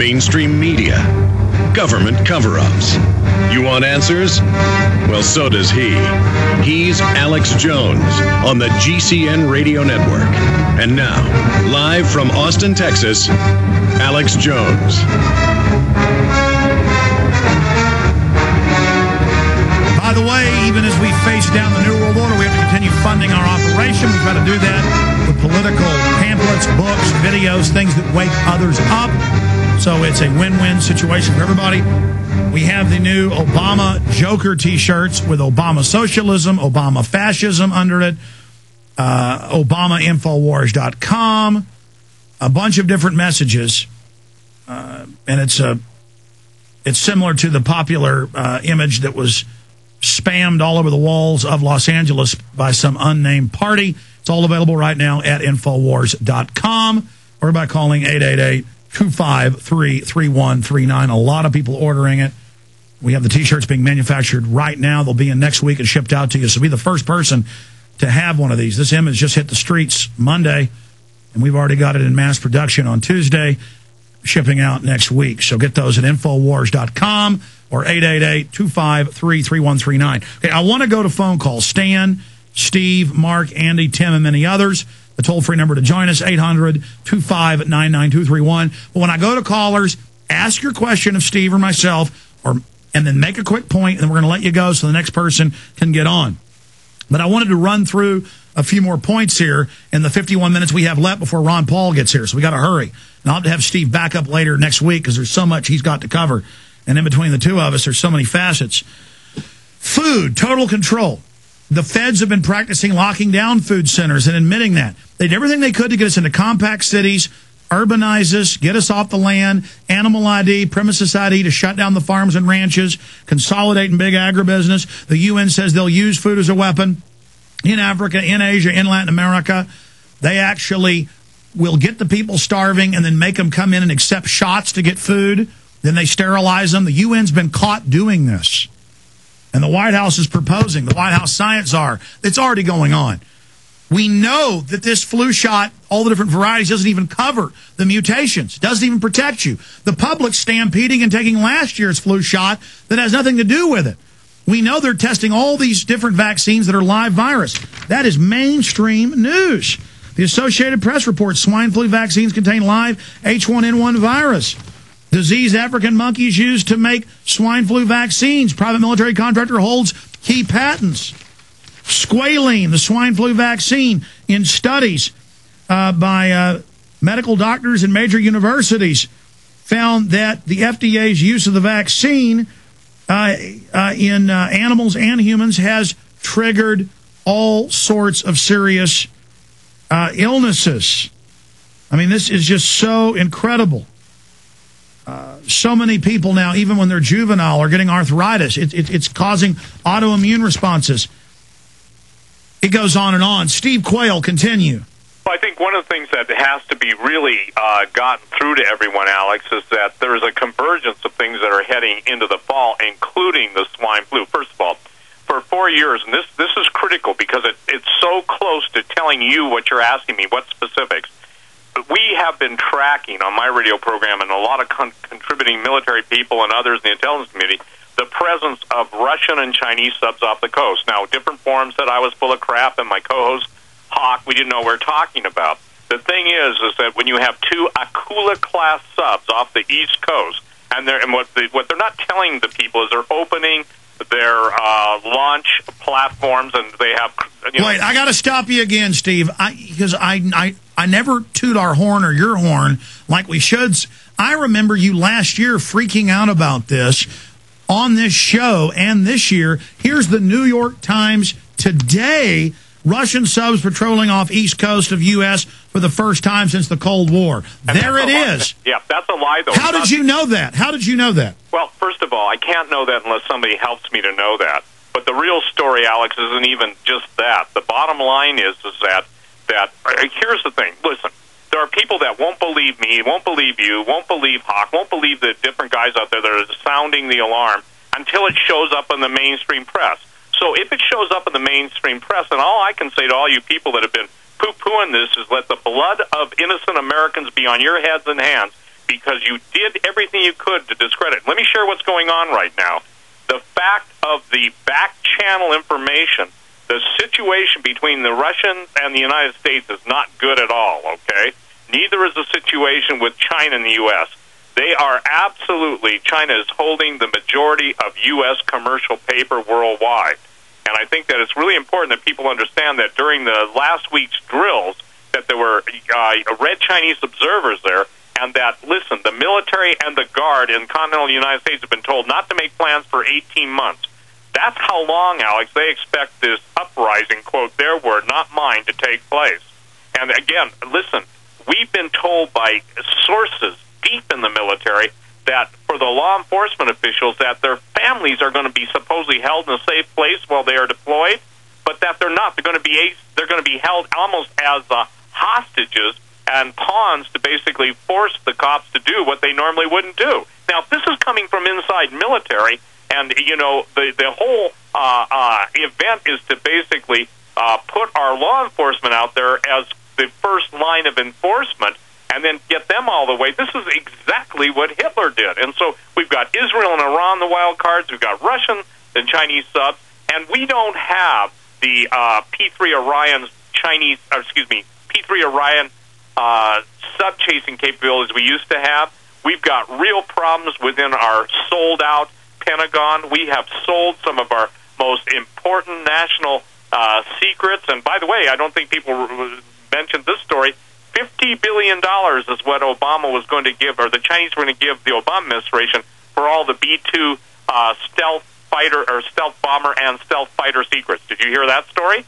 mainstream media, government cover-ups. You want answers? Well, so does he. He's Alex Jones on the GCN Radio Network. And now, live from Austin, Texas, Alex Jones. By the way, even as we face down the New World Order, we have to continue funding our operation. We've got to do that with political pamphlets, books, videos, things that wake others up. So it's a win-win situation for everybody. We have the new Obama Joker T-shirts with Obama Socialism, Obama Fascism under it, ObamaInfowars.com, a bunch of different messages. And it's similar to the popular image that was spammed all over the walls of Los Angeles by some unnamed party. It's all available right now at Infowars.com or by calling 888-253-3139. A lot of people ordering it. We have the T-shirts being manufactured right now. They'll be in next week and shipped out to you. So be the first person to have one of these. This image just hit the streets Monday, and we've already got it in mass production on Tuesday, shipping out next week. So get those at Infowars.com or 888-253-3139. Okay, I want to go to phone calls. Stan, Steve, Mark, Andy, Tim, and many others. The toll-free number to join us, 800-259-9231. But when I go to callers, ask your question of Steve or myself, and then make a quick point, and then we're going to let you go so the next person can get on. But I wanted to run through a few more points here in the 51 minutes we have left before Ron Paul gets here, so we got to hurry. And I'll have to have Steve back up later next week because there's so much he's got to cover. And in between the two of us, there's so many facets. Food, total control. The feds have been practicing locking down food centers and admitting that. They did everything they could to get us into compact cities, urbanize us, get us off the land, animal ID, premises ID to shut down the farms and ranches, consolidate in big agribusiness. The UN says they'll use food as a weapon in Africa, in Asia, in Latin America. They actually will get the people starving and then make them come in and accept shots to get food. Then they sterilize them. The UN's been caught doing this. And the White House is proposing, the White House science czar, it's already going on. We know that this flu shot, all the different varieties, doesn't even cover the mutations, doesn't even protect you. The public's stampeding and taking last year's flu shot that has nothing to do with it. We know they're testing all these different vaccines that are live virus. That is mainstream news. The Associated Press reports swine flu vaccines contain live H1N1 virus. Diseased African monkeys used to make swine flu vaccines. Private military contractor holds key patents. Squalene, the swine flu vaccine, in studies by medical doctors in major universities, found that the FDA's use of the vaccine in animals and humans has triggered all sorts of serious illnesses. I mean, this is just so incredible. So many people now, even when they're juvenile, are getting arthritis. It's causing autoimmune responses. It goes on and on. Steve Quayle, continue. Well, I think one of the things that has to be really gotten through to everyone, Alex, is that there is a convergence of things that are heading into the fall, including the swine flu. First of all, for 4 years, and this is critical because it's so close to telling you what you're asking me, what specifics. We have been tracking on my radio program and a lot of contributing military people and others in the intelligence community the presence of Russian and Chinese subs off the coast. Now, different forums said I was full of crap, and my co-host, Hawk, we didn't know what we were talking about. The thing is that when you have two Akula-class subs off the East Coast, and what they're not telling the people is they're opening their launch platforms, and they have... Wait, I got to stop you again, Steve, because I never toot our horn or your horn like we should. I remember you last year freaking out about this on this show, and this year, here's the New York Times today, Russian subs patrolling off east coast of U.S. for the first time since the Cold War. And there it is. Yeah, that's a lie, though. How did you know that? How did you know that? Well, first of all, I can't know that unless somebody helps me to know that. But the real story, Alex, isn't even just that. The bottom line is that here's the thing. Listen, there are people that won't believe me, won't believe you, won't believe Hawk, won't believe the different guys out there that are sounding the alarm until it shows up in the mainstream press. So if it shows up in the mainstream press, then all I can say to all you people that have been poo-pooing this is let the blood of innocent Americans be on your heads and hands, because you did everything you could to discredit. Let me share what's going on right now. The fact of the back channel information, the situation between the Russians and the United States is not good at all, okay? Neither is the situation with China and the U.S. They are absolutely, China is holding the majority of U.S. commercial paper worldwide. And I think that it's really important that people understand that during the last week's drills that there were red Chinese observers there, and that, listen, the military and the Guard in continental United States have been told not to make plans for 18 months. That's how long, Alex, they expect this uprising, quote, their word, not mine, to take place. And again, listen, we've been told by sources deep in the military that for the law enforcement officials that their families are going to be supposedly held in a safe place while they are deployed, but that they're not. They're going to be held almost as hostages and pawns to basically force the cops to do what they normally wouldn't do. Now, this is coming from inside military, and you know the whole event is to basically put our law enforcement out there as the first line of enforcement, and then get them all the way. This is exactly what Hitler did. And so we've got Israel and Iran, the wild cards. We've got Russian and Chinese subs, and we don't have the P-3 Orion's P-3 Orion sub-chasing capabilities we used to have. We've got real problems within our sold-out Pentagon. We have sold some of our most important national secrets. And by the way, I don't think people mentioned this story. $50 billion is what Obama was going to give, or the Chinese were going to give the Obama administration for all the B-2 stealth fighter or stealth bomber and stealth fighter secrets. Did you hear that story?